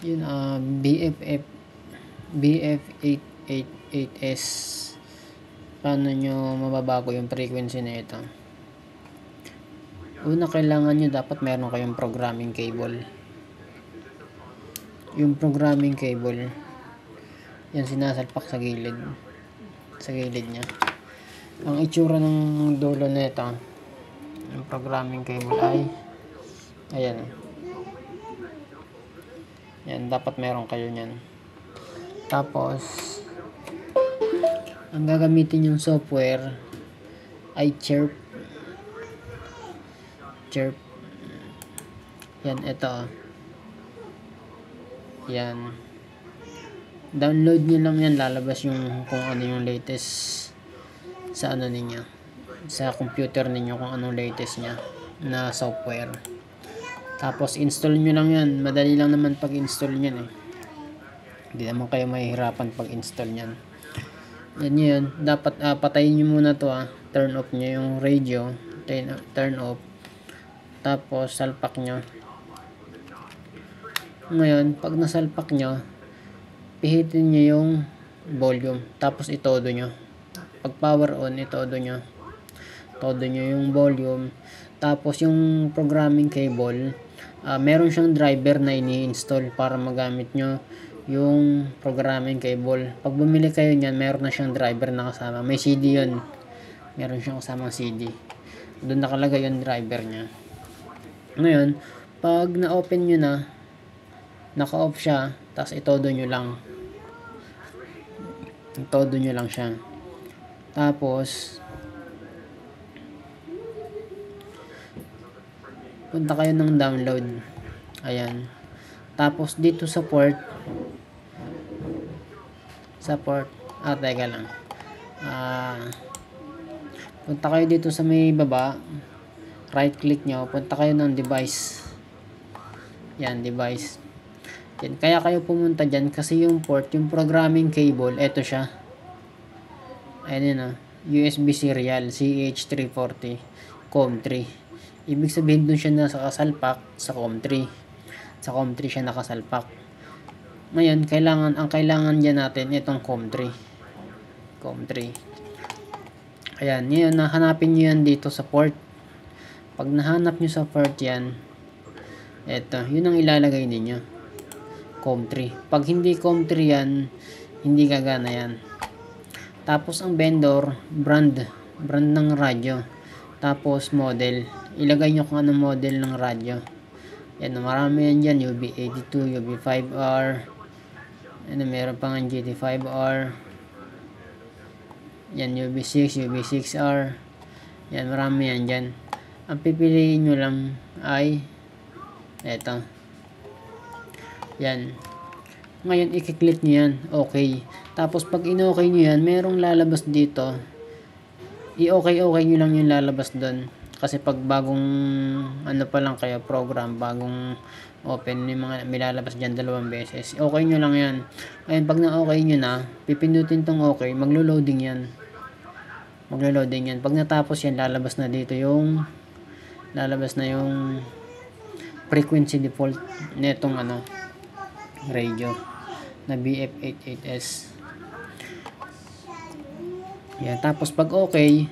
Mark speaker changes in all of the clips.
Speaker 1: Yun, BF888S. Paano nyo mababago yung frequency na ito? Una, kailangan nyo dapat meron kayong programming cable. Yung programming cable, yan sinasalpak sa gilid. Sa gilid nya. Ang itsura ng dulo na ito, yung programming cable ay ayan. Yan, dapat meron kayo nyan. Tapos, ang gagamitin yung software ay Chirp. Yan, ito. Yan. Download nyo lang yan, lalabas yung kung ano yung latest sa ano ninyo, sa computer ninyo, kung anong latest nya na software. Tapos install nyo lang yan, madali lang naman pag install nyan eh. Hindi naman kayo mahihirapan pag install nyan. Yan yun, dapat patayin nyo muna to, turn off nyo yung radio, turn off, tapos salpak nyo. Ngayon, pag nasalpak nyo, pihitin nyo yung volume, tapos itodo nyo. Pag power on, itodo nyo yung volume. Tapos yung programming cable, meron siyang driver na ini-install para magamit nyo yung programming cable. Pag bumili kayo niyan, meron na siyang driver na kasama. May CD yun. Meron siyang kasamang CD. Doon nakalagay yung driver niya. Ngayon, pag na-open nyo na, naka-off siya, tapos itodo nyo lang. Itodo nyo lang siya. Tapos, punta kayo ng download. Ayan. Tapos, dito sa port, teka lang. Punta kayo dito sa may baba, right click nyo, punta kayo ng device. Yan, device. Yan, kaya kayo pumunta dyan kasi yung port, yung programming cable, eto siya. Ayan yun, USB serial CH340 COM3. Ibig sabihin dun siya nasa kasalpak sa COM3. Sa COM3 siya nakasalpak. Ngayon, ang kailangan dyan natin itong COM3. Ayan, ngayon, hanapin nyo yan dito sa port. Pag nahanap nyo sa port yan, eto, yun ang ilalagay ninyo. COM3. Pag hindi COM3 yan, hindi gagana yan. Tapos ang vendor, brand ng radyo. Tapos model. Ilagay nyo kung anong model ng radyo. Yan, marami yan dyan. UB82, UB5R. Ano, meron pa nga GT5R. Yan, UB6, UB6R. Yan, marami yan dyan. Ang pipiliin nyo lang ay eto. Yan. Ngayon, i-click nyo yan. Okay. Tapos, pag in-okay nyo yan, merong lalabas dito. I-okay nyo lang yung lalabas doon. Kasi pag bagong, ano pa lang kayo, program, bagong open, yung mga milalabas dyan 2 beses. Okay nyo lang yan. Ngayon, pag na-okay nyo na, pipindutin tong okay, maglo-loading yan. Pag natapos yan, lalabas na yung frequency default netong radio na BF88S. Yan, tapos pag okay,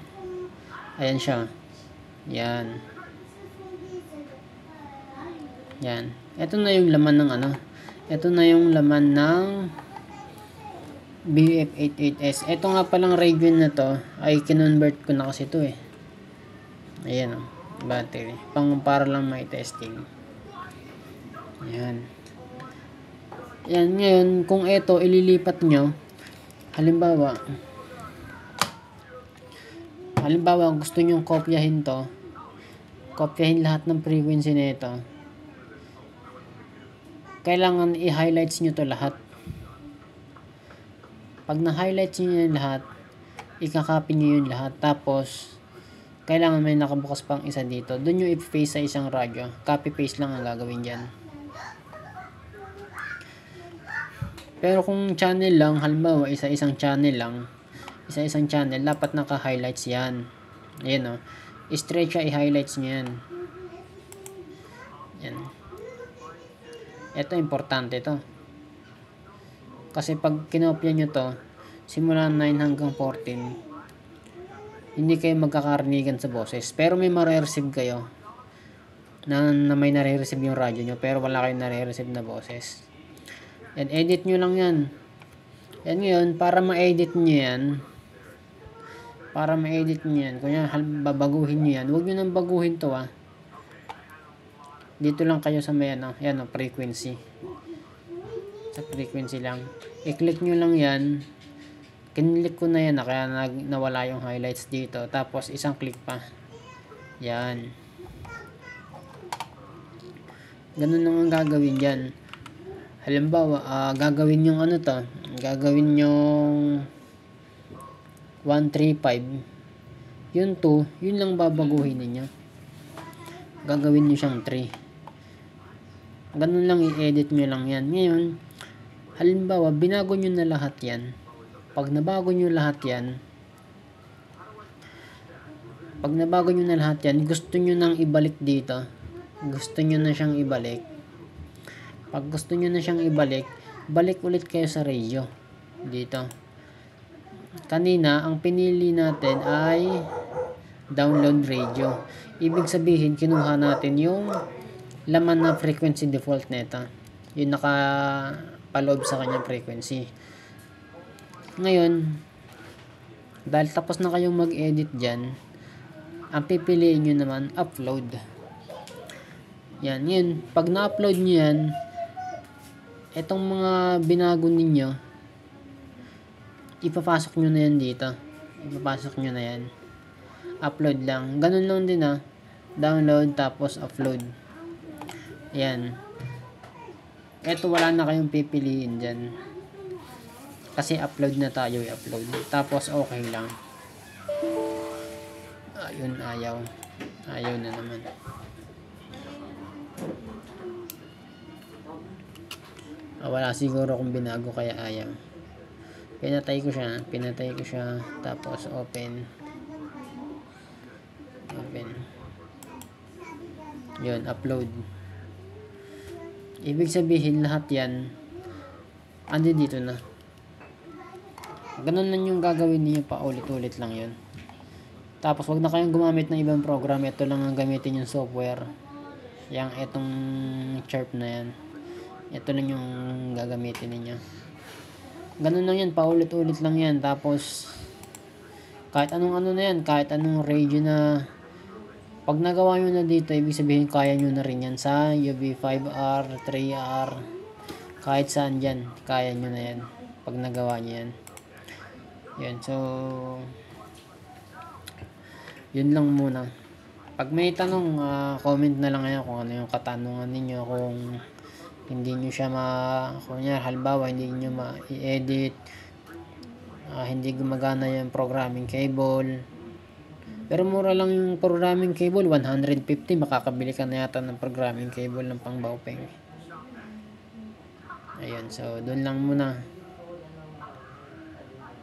Speaker 1: ayan siya. Yan. Ito na yung laman ng Ito na yung laman ng BF88S. Ito nga palang radio na to ay kinonvert ko na kasi ito eh. Ayan battery. Para lang may testing. Yan. Yan, ngayon, kung ito ililipat nyo, halimbawa gusto nyo kopyahin to, kopyahin lahat ng frequency na ito, kailangan i-highlights nyo to lahat. Pag na-highlights nyo yung lahat, ikakopy nyo yung lahat, tapos kailangan may nakabukas pang isa dito, doon nyo i-paste sa isang radyo, copy paste lang ang gagawin dyan. Pero kung channel lang, halimbawa isa-isang channel, dapat naka-highlights yan. Ayan straight siya, i-highlights nyo yan. Yan. Ito, importante to. Kasi pag kinopya nyo to, simula 9 hanggang 14, hindi kayo magkakarinigan sa boses. Pero may mare-receive kayo na may nare-receive yung radyo nyo, pero wala kayong nare-receive na boses. And edit nyo lang yan. Yan ngayon, para ma-edit nyo yan, kunya babaguhin nyo yan, huwag nyo nang baguhin to dito lang kayo sa may yan frequency. Sa frequency lang. I-click nyo lang yan. Kinlik ko na yan kaya nawala yung highlights dito. Tapos isang click pa. Yan. Ganun lang ang gagawin dyan. Halimbawa, gagawin yung gagawin yung 135. Yung 2, yun lang babaguhin ninyo. Gagawin nyo siyang 3. Ganun lang, i-edit nyo lang yan. Ngayon, halimbawa, binago nyo na lahat yan. Pag nabago nyo lahat yan, gusto nyo nang ibalik dito. Gusto nyo na siyang ibalik. Pag gusto nyo na siyang ibalik, balik ulit kayo sa radio. Dito. Kanina, ang pinili natin ay download radio. Ibig sabihin, kinuha natin yung laman na frequency default nito. Yung nakapaloob sa kanyang frequency. Ngayon, dahil tapos na kayong mag-edit dyan, ang pipiliin nyo naman, upload. Yan, yun. Pag na-upload nyo yan, itong mga binago ninyo, ipapasok nyo na yan dito. Ipapasok nyo na yan. Upload lang. Ganun lang din download tapos upload. Yan. Ito wala na kayong pipiliin dyan. Kasi upload na tayo, i-upload. Tapos okay lang. Ayun, ayaw. Ayaw na naman. Wala siguro kung binago kaya ayaw. Pinatay ko siya. Tapos open. Yun, upload. Ibig sabihin lahat yan andi dito na. Ganun lang yung gagawin niyo, pa ulit-ulit lang yun. Tapos wag na kayong gumamit ng ibang program. Ito lang ang gamitin yung software. Itong chirp na yan. Ito lang yung gagamitin niyo. Ganun lang yan, paulit-ulit lang yan. Tapos kahit anong na yan, kahit anong radio na pag nagawa nyo na dito, ibig sabihin kaya nyo na rin yan sa UV5R, 3R, kahit saan dyan, kaya nyo na yan pag nagawa nyo yan. Yan, so yun lang muna. Pag may tanong, comment na lang kayo kung ano yung katanungan ninyo. Kung hindi nyo siya halimbawa hindi nyo ma-edit, hindi gumagana yung programming cable, pero mura lang yung programming cable, 150, makakabili ka na yata ng programming cable ng pang Baopeng. Ayun, so doon lang muna.